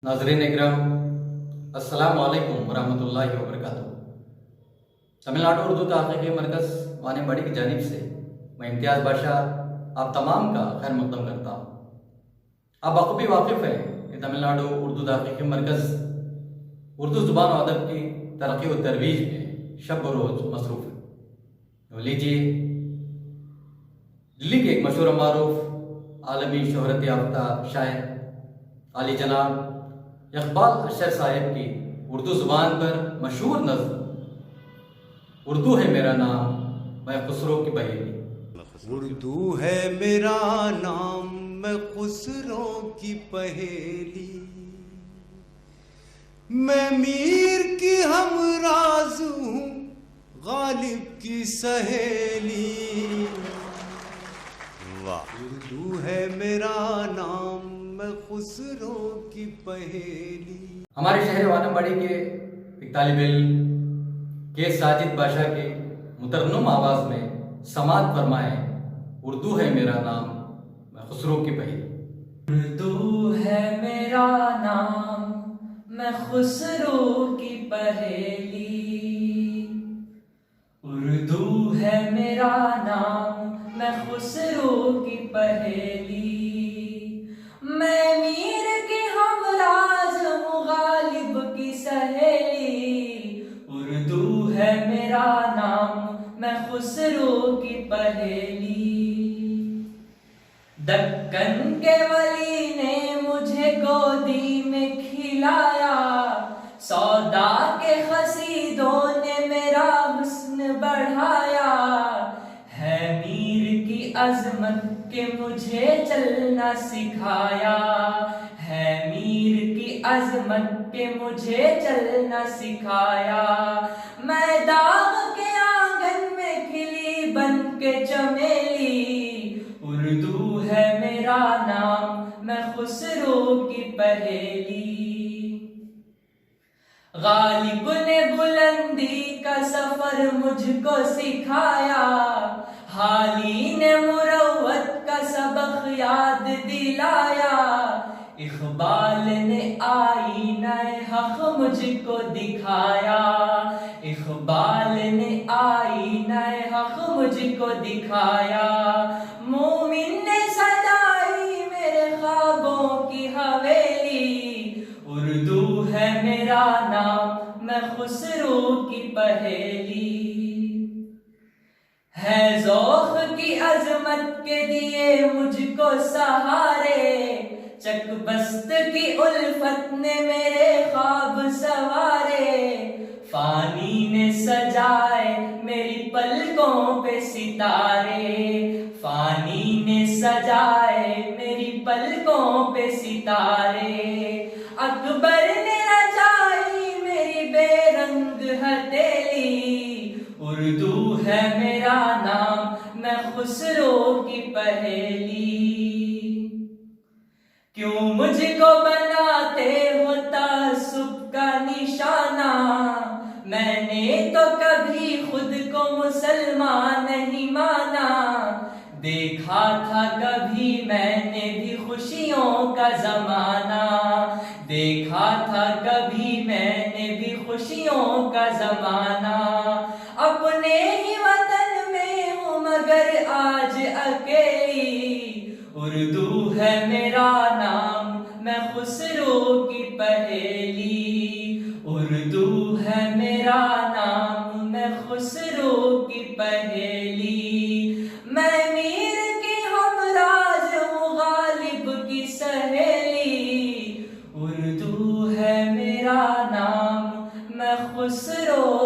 नाज़रीन इकराम, अस्सलामु अलैकुम वरहमतुल्लाहि वबरकातुहू। तमिलनाडु उर्दू तहक़ीक़ी मरकज़ वानेबाड़ी की जानिब से मैं इम्तियाज़ बादशाह आप तमाम का खैर मक़दम करता हूँ। आप बखूबी वाकिफ़ हैं कि तमिलनाडु उर्दू तहक़ीक़ी मरकज़ उर्दू ज़ुबान और अदब की तरक्की व तरवीज में शब व रोज़ मसरूफ़ है। तो लीजिए, दिल्ली के एक मशहूर मारूफ आलमी शोहरत याफ्ता शायर आली जनाब इक़बाल अशर साहिब की उर्दू ज़ुबान पर मशहूर नज़्म उर्दू है मेरा नाम मैं खुसरो की पहेली। उर्दू है मेरा नाम मैं खुसरो की पहेली, मैं मीर की हमराज हूँ गालिब की सहेली। वाह! उर्दू है मेरा नाम मैं खुसरो की पहेली। हमारे शहर वानमबाड़ी के एक तालिब इल्म के साजिद बादशाह के मुतरन्नुम आवाज़ में समात फरमाएं, उर्दू है मेरा नाम मैं खुसरो की पहेली। उर्दू है मेरा नाम मैं खुसरो की पहेली, उर्दू है मेरा नाम मैं खुसरो की पहेली। मैं मीर की हमराज हूँ गालिब की सहेली, उर्दू है मेरा नाम मैं खुसरो की पहेली। दक्कन के वली ने मुझे गोदी में खिलाया, सौदा के खसीदों ने मेरा हुस्न बढ़ाया। है मीर की अजमत के मुझे चलना सिखाया, है मीर की अजमत के मुझे चलना सिखाया। मैं दाग के आंगन में खिली बन के चमेली, उर्दू है मेरा नाम मैं खुसरो की पहेली। गालिब ने बुलंदी का सफर मुझको सिखाया, हाली ने मुरव्वत का सबक याद दिलाया। इक़बाल ने आईना-ए हक़ मुझको दिखाया, इक़बाल ने आईना-ए हक़ मुझको दिखाया। मोमिन ने सजाई मेरे ख्वाबों की हवेली, उर्दू है मेरा नाम मैं खुसरो की पहेली। है ज़ौक़ की अज़मत के दिए मुझको सहारे, चकबस्त की उल्फत ने मेरे ख्वाब सवारे। फानी ने सजाए मेरी पलकों पे सितारे, फानी ने सजाए मेरी पलकों पे सितारे। अकबर ने रचाई मेरी बेरंग हथेली, उर्दू है मेरा नाम मैं खुसरो की पहेली। क्यों मुझको बनाते हो तासुब का निशाना, मैंने तो कभी खुद को मुसलमान नहीं माना। देखा था कभी मैंने भी खुशियों का ज़माना, देखा था कभी मैंने भी खुशियों का ज़माना। अपने ही वतन में हूँ मगर आज अकेली, उर्दू है मेरा नाम मैं खुसरो की पहेली, उर्दू है मेरा नाम मैं खुसरो की पहेली। मैं मीर की हमराज हूँ गालिब की सहेली, उर्दू है मेरा नाम मैं खुसरो